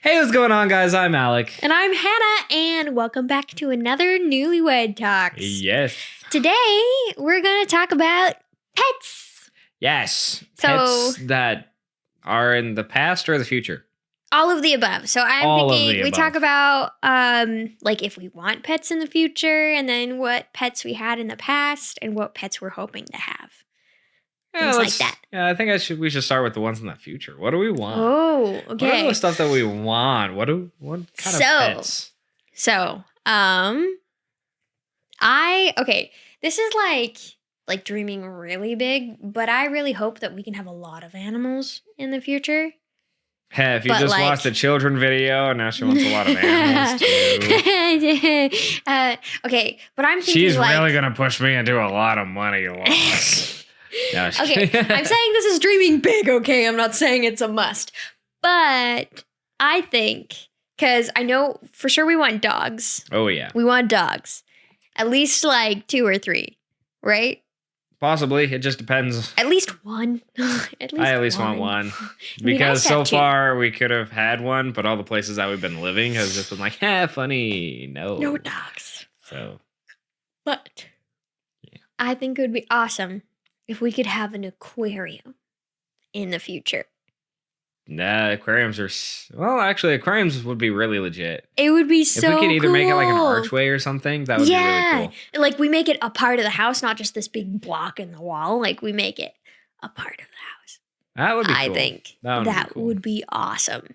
Hey, what's going on, guys? I'm Alec. And I'm Hannah, and welcome back to another Newlywed Talks. Yes. Today, we're going to talk about pets. Yes. So- Pets that are in the past or the future. All of the above. So I'm All of thinking the we above. talk about like if we want pets in the future, and then what pets we had in the past, and what pets we're hoping to have. Things like that. Yeah, I think we should start with the ones in the future. What do we want? Oh, What are okay. the stuff that we want? What kind of pets? So, this is like dreaming really big, but I really hope that we can have a lot of animals in the future. Hey, if you But, just like- watched the children video, now she wants a lot of animals too. Okay, but I'm thinking She's like, really gonna push me into a lot of money loss. No, I'm just okay, kidding. I'm saying this is dreaming big, okay? I'm not saying it's a must. But I think, because I know for sure we want dogs. Oh yeah, We want dogs. At least like 2 or 3, right? possibly. It just depends. At least one. I at least want one It'd be because nice to have so 2. far we could have had one, but all the places that we've been living has just been like, funny, No dogs. So But Yeah. I think it would be awesome if we could have an aquarium in the future. nah, aquariums are actually aquariums would be really legit. It would be so If we could either make it like an cool. archway or something, that would be really cool. Like we make it a part of the house, not just this big block in the wall. Like we make it a part of the house. That would be cool. I think That would be that cool. would be awesome.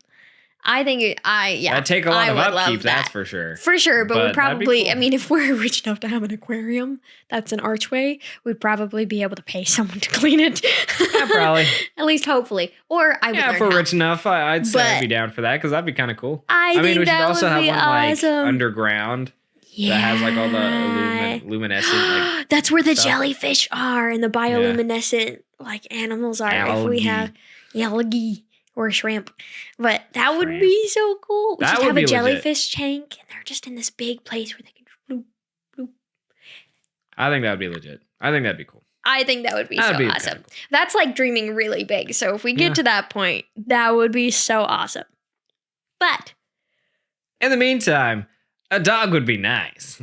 I think That'd take a lot I of would upkeep, love that's that. for sure. For sure, but But we'd that'd be probably, cool. I mean, if we're rich enough to have an aquarium that's an archway, we'd probably be able to pay someone to clean it. Yeah, probably. At least hopefully. Or I would Yeah, learn if we're how. rich enough, I'd say I'd But- be down for that because that'd be kind of cool. I mean, think we should that also would have be one like awesome. underground that has like all the luminescent. Like, That's where the stuff. jellyfish are and the bioluminescent like animals are. If we Algae. have algae or shrimp, but that would Shrimp. be so cool. We That should would have be a legit. jellyfish tank, and they're just in this big place where they can. Bloop. I think that'd be legit. I think that'd be cool. I think that would be That'd so be awesome. kinda cool. That's like dreaming really big. So if we get Yeah. to that point, that would be so awesome. But In the meantime, a dog would be nice.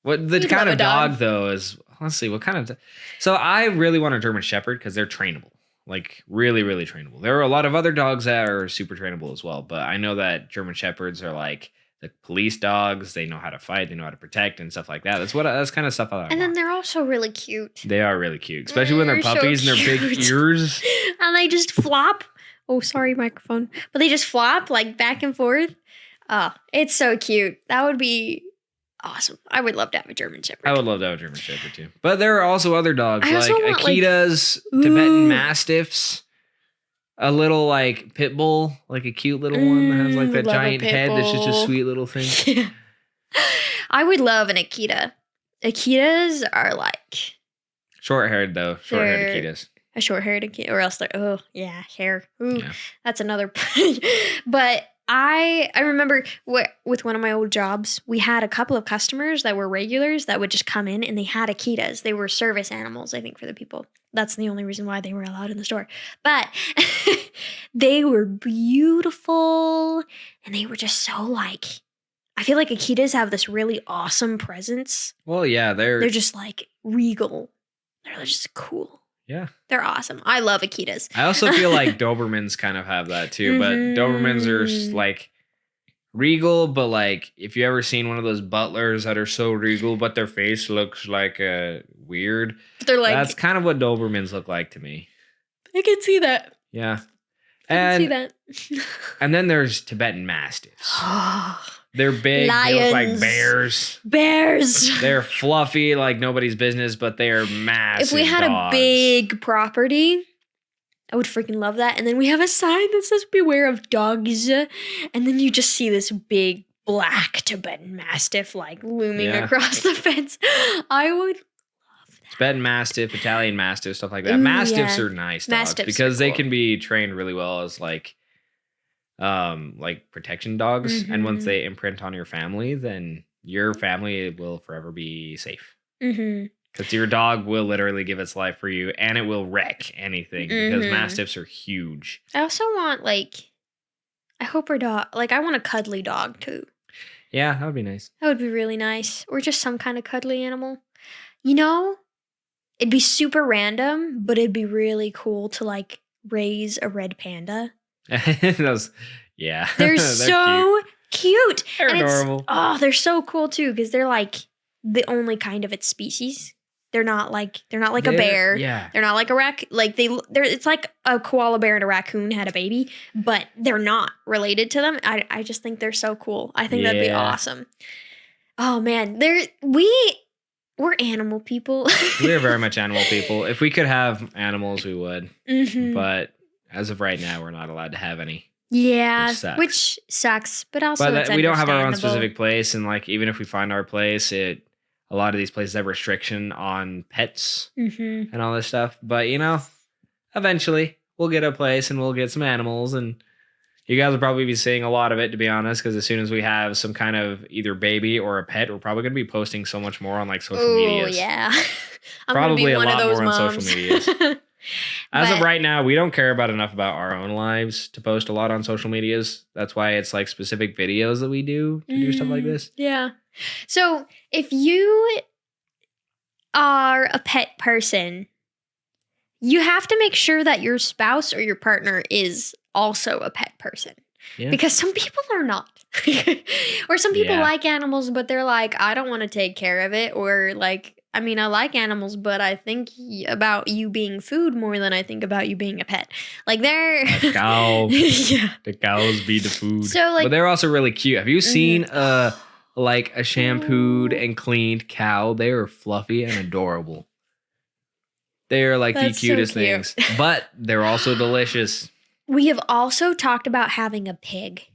What the You'd kind love of a dog. dog though is? Let's see what kind of. So I really want a German Shepherd because they're trainable, like really, really trainable. There are a lot of other dogs that are super trainable as well, but I know that German Shepherds are like the police dogs. They know how to fight. They know how to protect and stuff like that. That's kind of stuff I and then want. they're also really cute. They are really cute, especially when they're They're so puppies and their big cute. ears. And they just flop. Oh, sorry, microphone. But they just flop like back and forth. Oh, it's so cute. That would be awesome. I would love to have a German Shepherd. I would love to have a German Shepherd too. But there are also other dogs I like also want, like- Akitas, Ooh. Tibetan Mastiffs, a little like pit bull, like a cute little one that has like that love a giant pit head that's just a bull. sweet little thing. Yeah. I would love an Akita. Akitas are like Short haired though, short haired They're- Akitas. a short-haired Akita, or else they're hair. Ooh, Yeah. that's another. But I remember with one of my old jobs, we had a couple of customers that were regulars that would just come in and they had Akitas. They were service animals, I think, for the people. That's the only reason why they were allowed in the store. But they were beautiful and they were just so like, I feel like Akitas have this really awesome presence. Well, yeah, They're just like regal. They're just cool. yeah. They're awesome. I love Akitas. I also feel like Dobermans kind of have that too, but Dobermans are like regal, but like if you ever seen one of those butlers that are so regal, but their face looks like weird. They're like, That's kind of what Dobermans look like to me. I can see that. Yeah. I can see And that. and then there's Tibetan Mastiffs. They're big. They look like Lions. bears. Bears. They're fluffy like nobody's business, but they are massive. If we had dogs. a big property, I would freaking love that. And then we have a sign that says "Beware of dogs," and then you just see this big black Tibetan Mastiff like looming Yeah. across the fence. I would love that. Tibetan Mastiff, Italian Mastiff, stuff like that. Ooh, Mastiffs yeah. are nice dogs Mastiffs because are they cool. can be trained really well as like protection dogs. And once Mhm. they imprint on your family, then your family will forever be safe. Mm-hmm. Because your dog will literally give its life for you and it will wreck anything because Mhm. Mastiffs are huge. I also want like I hope our dog, like, I want a cuddly dog too. Yeah, that would be nice. That would be really nice. Or just some kind of cuddly animal. You know, it'd be super random, but it'd be really cool to like raise a red panda. Those, yeah. They're so cute. They're And adorable. they're so cool too because they're like the only kind of its species. They're not like a bear. Yeah. They're not like a like they're it's like a koala bear and a raccoon had a baby, but they're not related to them. I just think they're so cool. I think that'd be awesome. Oh man, we're animal people. We're very much animal people. If we could have animals, we would. Mhm. But as of right now, we're not allowed to have any. Yeah, Which sucks. But also, it's we don't have our own understandable. specific place, and like even if we find our place, a lot of these places have restriction on pets Mhm. and all this stuff. But eventually we'll get a place and we'll get some animals, and you guys will probably be seeing a lot of it, to be honest, because as soon as we have some kind of either baby or a pet, we're probably going to be posting so much more on like social media. Oh yeah, I'm Probably gonna be a one lot of those more on moms. social medias. As of right now, we don't care enough about our own lives to post a lot on social medias. That's why it's like specific videos that we do to do stuff like this. Yeah. So if you are a pet person, you have to make sure that your spouse or your partner is also a pet person. Yeah. Because some people are not. Or some people Yeah. like animals, but they're like, I don't want to take care of it. Or like, I mean, I like animals, but I think about you being food more than I think about you being a pet. Like they're A cow. Yeah. The cows be the food. So, like- but they're also really cute. Have you seen like a shampooed and cleaned cow? They are fluffy and adorable. They are like That's the so cutest cute. things, but they're also delicious. We have also talked about having a pig.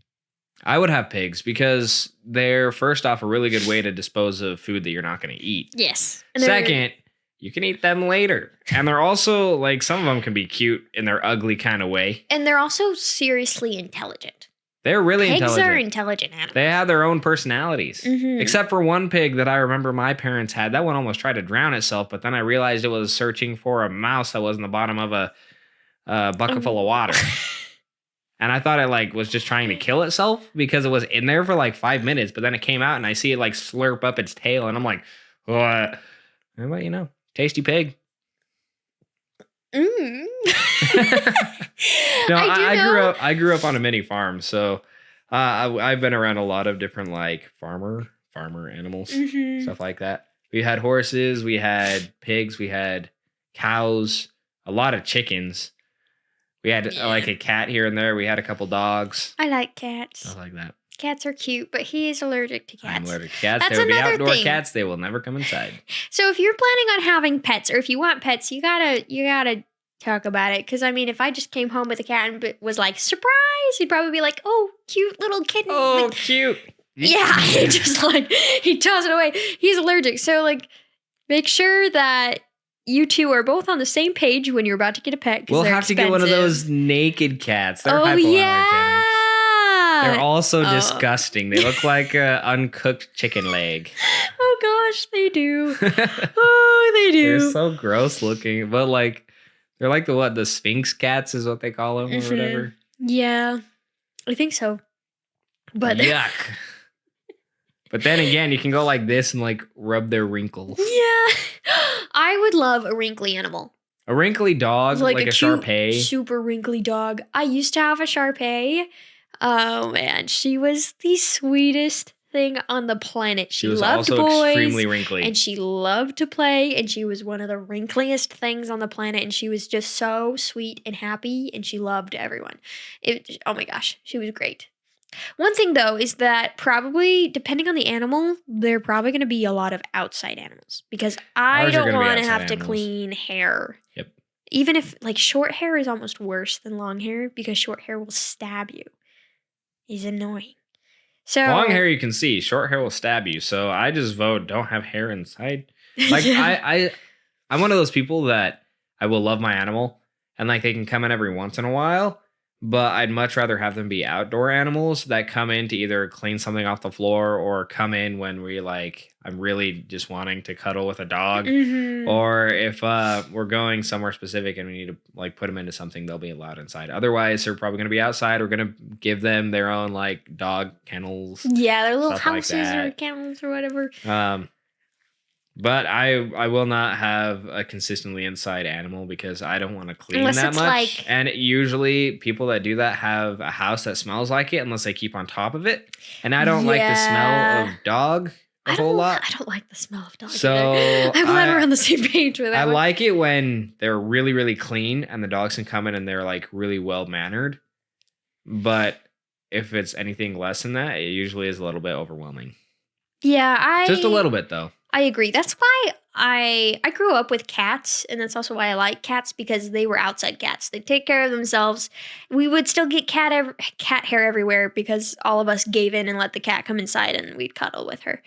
I would have pigs because they're first off a really good way to dispose of food that you're not going to eat. Yes. Second, you can eat them later. And they're also like some of them can be cute in their ugly kind of way. And they're also seriously intelligent. They're really Pigs intelligent. are intelligent animals. They have their own personalities. Mhm. Except for one pig that I remember my parents had. That one almost tried to drown itself, but then I realized it was searching for a mouse that was in the bottom of a bucket full of water. And I thought it like was just trying to kill itself because it was in there for like 5 minutes, but then it came out and I see it like slurp up its tail and I'm like, what? And well, tasty pig. Mm. No, I do know. I grew up on a mini farm, so I've been around a lot of different like farmer animals, Mhm. stuff like that. We had horses, we had pigs, we had cows, a lot of chickens. We had like a cat here and there. We had a couple dogs, I like cats. stuff like that. Cats are cute, but he is allergic to cats. I'm allergic to cats. That's They will be another outdoor thing. cats. They will never come inside. So if you're planning on having pets, or if you want pets, you gotta talk about it. Because I mean, if I just came home with a cat and was like surprise, he'd probably be like, "Oh, cute little kitten." Oh, Like, cute. yeah, he just like he toss it away. He's allergic, so like make sure that you two are both on the same page when you're about to get a pet. 'Cause We'll they're have to get one of expensive. those naked cats. They're Oh hypoallergenic. yeah, They're also Oh. disgusting. They look like an uncooked chicken leg. Oh gosh, they do. Oh, they do. They're so gross looking, but like they're like the Sphinx cats is what they call them or Mhm. whatever. Yeah, I think so. But Yuck. But then again, you can go like this and like rub their wrinkles. yeah, I would love a wrinkly animal. A wrinkly dog, like a cute, Shar-Pei. super wrinkly dog. I used to have a Shar-Pei. Oh man, she was the sweetest thing on the planet. She She was loved also boys, extremely wrinkly. and she loved to play, and she was one of the wrinkliest things on the planet, and she was just so sweet and happy, and she loved everyone. Oh my gosh, she was great. One thing though is that probably depending on the animal, there are probably going to be a lot of outside animals because I Ours are don't gonna be want to outside have to animals. clean hair. Yep. Even if like short hair is almost worse than long hair because short hair will stab you. It's annoying. So Long hair you can see, short hair will stab you. So I just vote don't have hair inside. Like I'm one of those people that I will love my animal and like they can come in every once in a while, but I'd much rather have them be outdoor animals that come in to either clean something off the floor or come in when I'm really just wanting to cuddle with a dog. Mm-hmm. Or if we're going somewhere specific and we need to like put them into something, they'll be allowed inside. Otherwise, they're probably going to be outside. We're going to give them their own like dog kennels. Yeah, their little stuff like houses or that. kennels or whatever. But I will not have a consistently inside animal because I don't want to clean Unless that it's much. like- And usually people that do that have a house that smells like it unless they keep on top of it. And I don't like the smell of dog a whole lot. I don't like the smell of dog So either. I'm glad we're on the same page with that I one. like it when they're really, really clean and the dogs can come in and they're like really well mannered. But if it's anything less than that, it usually is a little bit overwhelming. Yeah, Just a little bit though. I agree. That's why I grew up with cats, and that's also why I like cats, because they were outside cats. They take care of themselves. We would still get cat hair everywhere because all of us gave in and let the cat come inside, and we'd cuddle with her.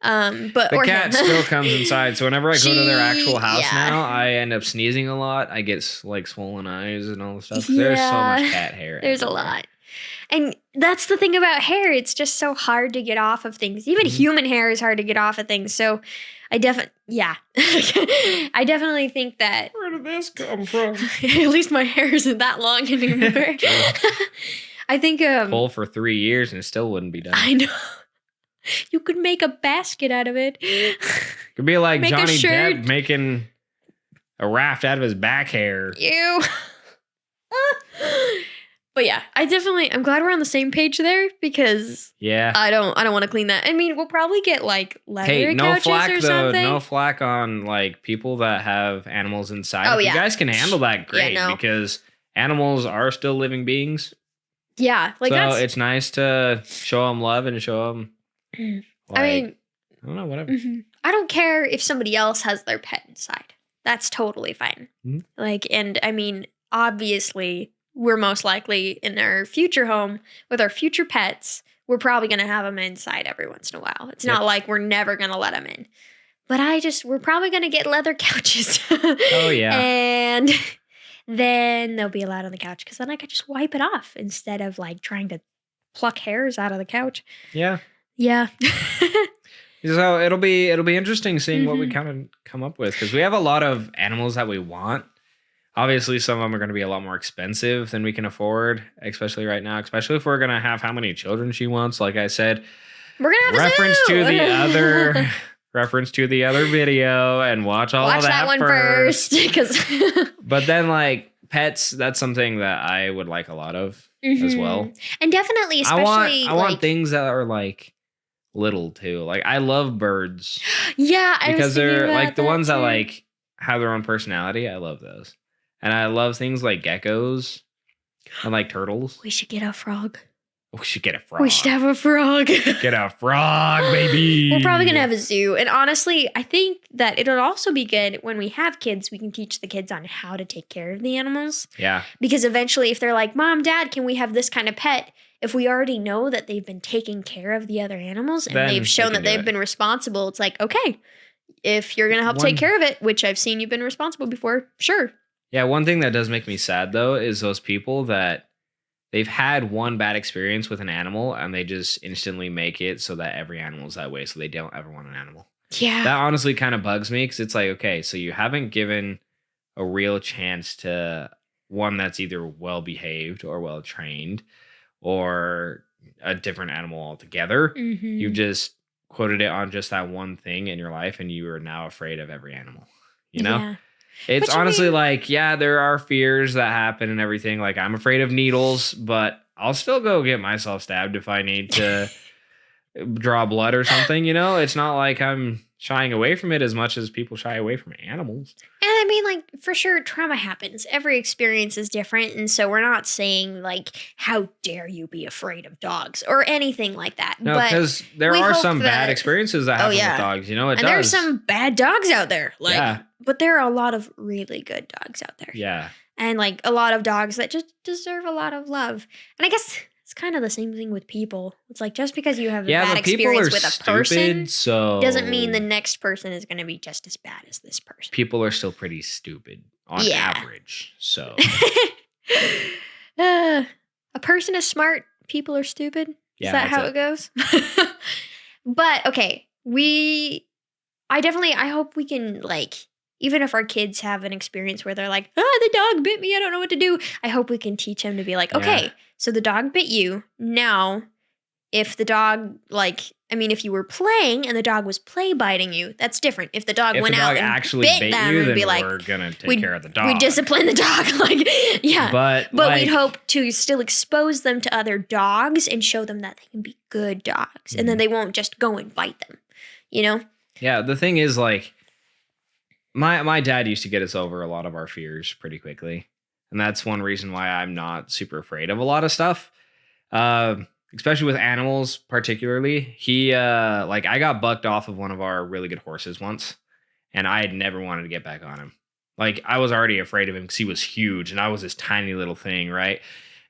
But the or cat him. still comes inside, so whenever I go to their actual house Yeah. now, I end up sneezing a lot. I get like swollen eyes and all this stuff. 'Cause there's so Yeah. much cat hair. There's everywhere. a lot. And that's the thing about hair. It's just so hard to get off of things. Even Mhm. human hair is hard to get off of things. So I I definitely think that Where did this come from? at least my hair isn't that long anymore. I think Pull for 3 years and it still wouldn't be done. I know. You could make a basket out of it. Could be like Make a Johnny shirt. Depp making a raft out of his back hair. Ew. But yeah, I'm glad we're on the same page there, because Yeah. I don't want to clean that. I mean, we'll probably get like leather Hey, no couches flack or though. something. No flack on like people that have animals inside. Oh, If yeah. you guys can handle that, great. no. Because animals are still living beings. Yeah, like so that's. it's nice to show them love and show them. I mean, I don't know, whatever. mhm. I don't care if somebody else has their pet inside. That's totally fine. Mhm. Like, and I mean, obviously, we're most likely in our future home with our future pets. We're probably going to have them inside every once in a while. It's not like we're never going to let them in. But we're probably going to get leather couches. Oh, yeah. And then they'll be allowed on the couch, because then I could just wipe it off instead of like trying to pluck hairs out of the couch. Yeah. Yeah. So it'll be interesting seeing what we Mhm. kind of come up with, because we have a lot of animals that we want. Obviously, some of them are going to be a lot more expensive than we can afford, especially right now. Especially if we're going to have how many children she wants. Like I said, We're going to have reference a zoo. to the other reference to the other video and watch all Watch of that one first. Because But then like pets, that's something that I would like a lot of as well. And definitely, especially I want things that are like little too. Like I love birds Yeah, because they're like the ones that like have their own personality. I love those. And I love things like geckos and like turtles. We should get a frog. We should get a frog. We should have a frog. Get a frog, baby. We're probably going to have a zoo. And honestly, I think that it'll also be good when we have kids, we can teach the kids on how to take care of the animals. Yeah. Because eventually, if they're like, Mom, Dad, can we have this kind of pet? If we already know that they've been taking care of the other animals and Then they've shown they that can do they've it. been responsible, it's like, okay, if you're going to help take care of it, which I've seen you've been responsible before, sure. Yeah, one thing that does make me sad though is those people that they've had one bad experience with an animal and they just instantly make it so that every animal is that way, so they don't ever want an animal. Yeah. That honestly kind of bugs me, because it's like, okay, so you haven't given a real chance to one that's either well behaved or well trained or a different animal altogether. Mhm. You just quoted it on just that one thing in your life and you are now afraid of every animal. You know? Yeah. It's But you honestly mean- like, yeah, there are fears that happen and everything. Like, I'm afraid of needles, but I'll still go get myself stabbed if I need to draw blood or something. You know, it's not like I'm shying away from it as much as people shy away from animals. And I mean, like, for sure, trauma happens. Every experience is different. And so we're not saying, like, how dare you be afraid of dogs or anything like that. No, but because there we are hope some bad that- experiences that happen yeah. with dogs. You know, it and does. there's some bad dogs out there. Like, Yeah. But there are a lot of really good dogs out there. Yeah. And, like, a lot of dogs that just deserve a lot of love. And I guess it's kind of the same thing with people. It's like, just because you have a Yeah, bad but people are experience with a person stupid, so doesn't mean the next person is going to be just as bad as this person. people are still pretty stupid on Yeah. average. So Uh, a person is smart, people are stupid. Is Yeah, that that's how it goes? But okay, I hope we can, like, even if our kids have an experience where they're like, the dog bit me, I don't know what to do. I hope we can teach them to be like, Yeah. okay, so the dog bit you. Now, if the dog, like, I mean, if you were playing and the dog was play biting you, that's different. If the dog If went the out dog and actually bit bit them, you, and then be like, we're gonna take we'd- care of the dog. we discipline the dog. Like, yeah. But We'd hope to still expose them to other dogs and show them that they can be good dogs. And then they won't just go and bite them, you know? Yeah, the thing is, like, my dad used to get us over a lot of our fears pretty quickly. And that's one reason why I'm not super afraid of a lot of stuff. Especially with animals, particularly. He, like, I got bucked off of one of our really good horses once, and I had never wanted to get back on him. Like, I was already afraid of him because he was huge, and I was this tiny little thing, right?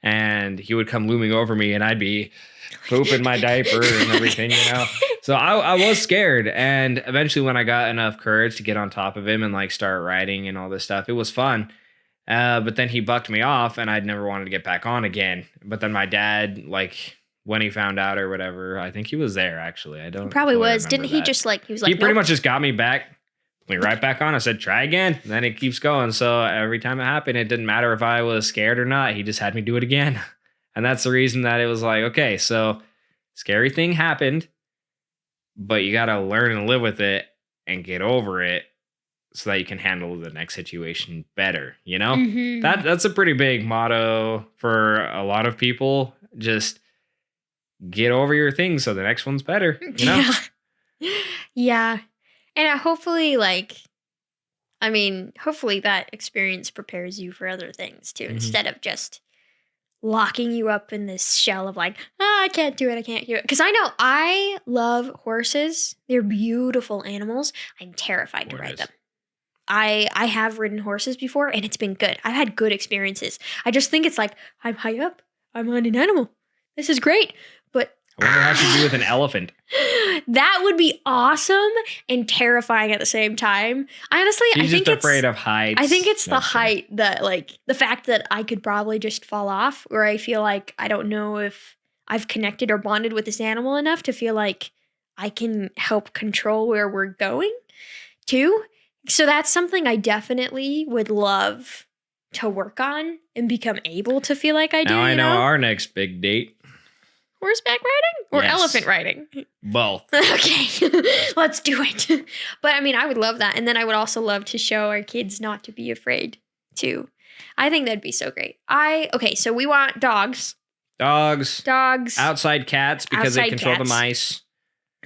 And he would come looming over me, and I'd be pooping my diaper and everything, you know? So I was scared. And eventually, when I got enough courage to get on top of him and, like, start riding and all this stuff, it was fun. But then he bucked me off, and I'd never wanted to get back on again. But then my dad, like, when he found out or whatever, I think he was there, actually. I don't Probably fully was. Didn't remember he that. just, like, he was like, He pretty nope. much just got me back, put me right back on. I said, try again. And then it keeps going. So every time it happened, it didn't matter if I was scared or not. He just had me do it again. And that's the reason that it was like, okay, so scary thing happened, but you got to learn and live with it and get over it so that you can handle the next situation better, you know? Mhm. That's a pretty big motto for a lot of people. Just get over your things so the next one's better, you know? Yeah. Yeah. And hopefully, like, I mean, hopefully that experience prepares you for other things too, Mhm. instead of just locking you up in this shell of like, I can't do it, I can't do it. Because I know I love horses. They're beautiful animals. I'm terrified to ride Gorgeous. them. I have ridden horses before and it's been good. I've had good experiences. I just think it's like, I'm high up. I'm on an animal. This is great. But I wonder how she'd do with an elephant. that would be awesome and terrifying at the same time. Honestly, She's I think just it's afraid of heights. I think it's the That's fair. height that, like, the fact that I could probably just fall off, or I feel like I don't know if I've connected or bonded with this animal enough to feel like I can help control where we're going too. So that's something I definitely would love to work on and become able to feel like I do. Now I you know our next big date. Horseback riding or Yes. elephant riding? Both. Okay, let's do it. But I mean, I would love that. And then I would also love to show our kids not to be afraid too. I think that'd be so great. Okay, so we want dogs. Dogs. Dogs. Outside cats because they Outside control cats. the mice.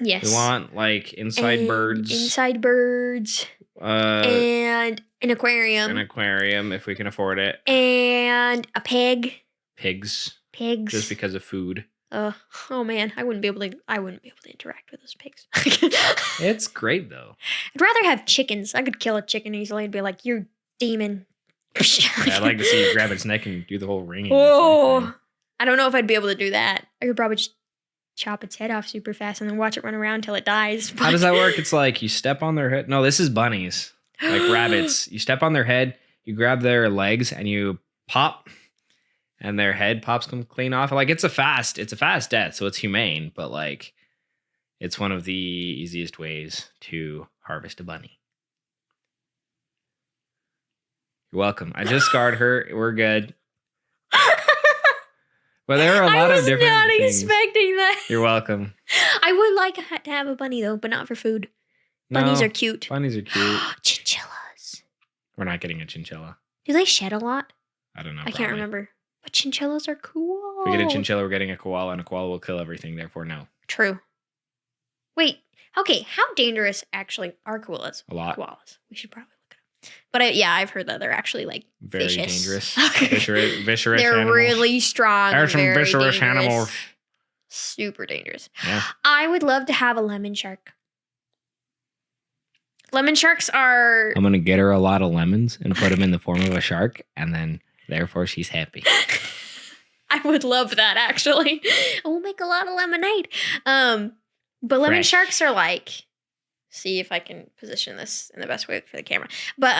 Yes. We want, like, inside And birds. Inside birds. And an aquarium. An aquarium if we can afford it. And a pig. Pigs. Pigs. Just because of food. Oh man, I wouldn't be able to interact with those pigs. It's great though. I'd rather have chickens. I could kill a chicken easily and be like, "You're demon." Yeah, I'd like to see you grab its neck and do the whole ringing. Oh, I don't know if I'd be able to do that. I could probably just chop its head off super fast and then watch it run around till it dies. How does that work? It's like you step on their head. No, this is bunnies. Like rabbits. You step on their head, you grab their legs, and you pop, and their head pops come clean off. Like it's a fast death, so it's humane, but like it's one of the easiest ways to harvest a bunny. You're welcome. I just scarred her. We're good. But there are a lot of different I was not things. expecting that. You're welcome. I would like to have a bunny though, but not for food. Bunnies No, are cute. Bunnies are cute. Chinchillas. We're not getting a chinchilla. Do they shed a lot? I don't know. I can't probably. remember. But chinchillas are cool. If we get a chinchilla, we're getting a koala, and a koala will kill everything. Therefore, no. True. Wait. Okay. How dangerous actually are koalas? A lot. Koalas. We should probably look it up. But I've heard that they're actually like Very vicious. dangerous. Okay. Viscerous They're animals. really strong. There's some very viscerous dangerous. animals. Super dangerous. Yeah. I would love to have a lemon shark. Lemon sharks are. I'm gonna get her a lot of lemons and put them in the form of a shark, and then therefore she's happy. I would love that actually. We'll make a lot of lemonade. But lemon Fresh. sharks are like. See if I can position this in the best way for the camera. But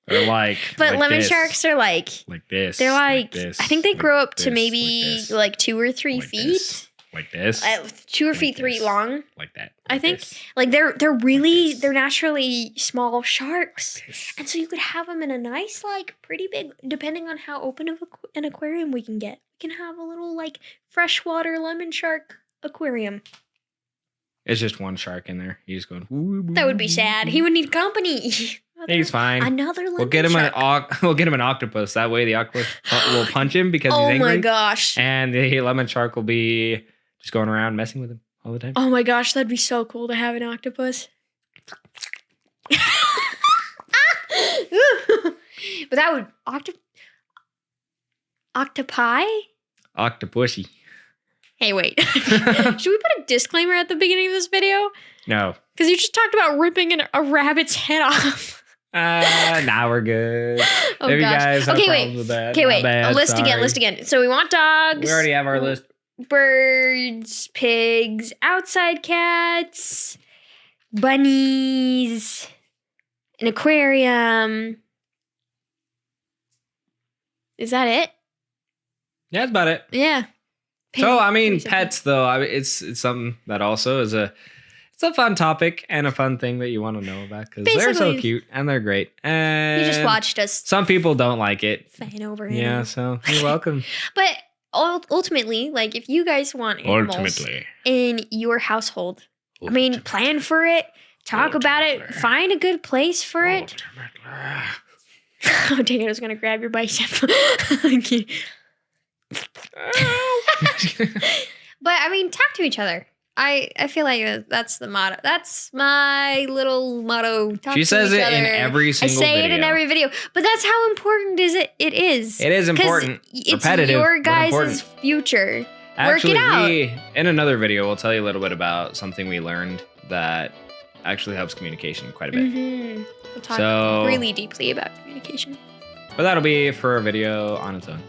They're like, But like lemon this, sharks are like this. they're like this, I think they grow up to this, maybe this, like 2 or 3 like feet. this, like this, 2 or like 3 this, long. like that. I like think this, like they're really this. they're naturally small sharks. like this. And so you could have them in a nice, like, pretty big, depending on how open of an aquarium we can get. We can have a little, like, freshwater lemon shark aquarium. It's just one shark in there. He's going. Woo, woo, That would be sad. He would need company. He's fine. Another lemon We'll get him shark. we'll get him an octopus. That way the octopus will punch him because he's Oh angry. my gosh. And the lemon shark will be just going around messing with him all the time. Oh my gosh, that'd be so cool to have an octopus. But that would octopi? Octopushy. Hey, wait. Should we put a disclaimer at the beginning of this video? No. Because you just talked about ripping a rabbit's head off. Now we're good. Oh, If you gosh. guys have Okay, problems wait. with that, Okay, my wait. bad, List sorry. again. So we want dogs. We already have our list. Birds, pigs, outside cats, bunnies, an aquarium. Is that it? Yeah, that's about it. Yeah. So I mean, Basically. pets though, it's something that also is a fun topic and a fun thing that you want to know about because they're so Basically, cute and they're great. And You just watched us Some people don't like it. fan over him. Yeah, so you're welcome. But ultimately, like, if you guys want animals in your household, I mean, plan for it, talk about it, find a good place for it. Oh, dang it, I was going to grab your bicep. Okay. But, I mean, talk to each other. I feel like that's the motto. That's my little motto. Talk She to says each it other. in every single I say video. it in every video. But that's how important it is. It is 'Cause important. It's Repetitive, your but guys' important. future. Actually, Work it out. we in another video we'll tell you a little bit about something we learned that actually helps communication quite a bit. Mm-hmm. We'll talk So- really deeply about communication. But that'll be for a video on its own.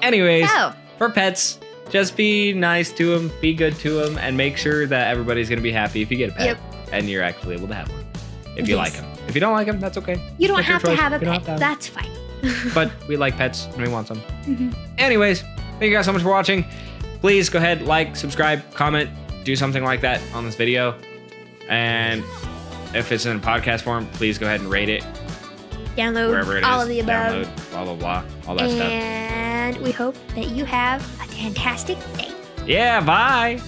Anyways, So, for pets, just be nice to them, be good to them, and make sure that everybody's gonna be happy if you get a pet Yep. and you're actually able to have one. If you Yes. like them. If you don't like them, that's okay. you don't That's your have to choice. have a You don't pet. have to have That's fine. But we like pets and we want some. Mhm. Anyways, thank you guys so much for watching. Please go ahead, like, subscribe, comment, do something like that on this video. And if it's in podcast form, please go ahead and rate it Download wherever it is. all of the above. Download, blah, blah, blah, all that stuff. And we hope that you have a fantastic day. Yeah, bye.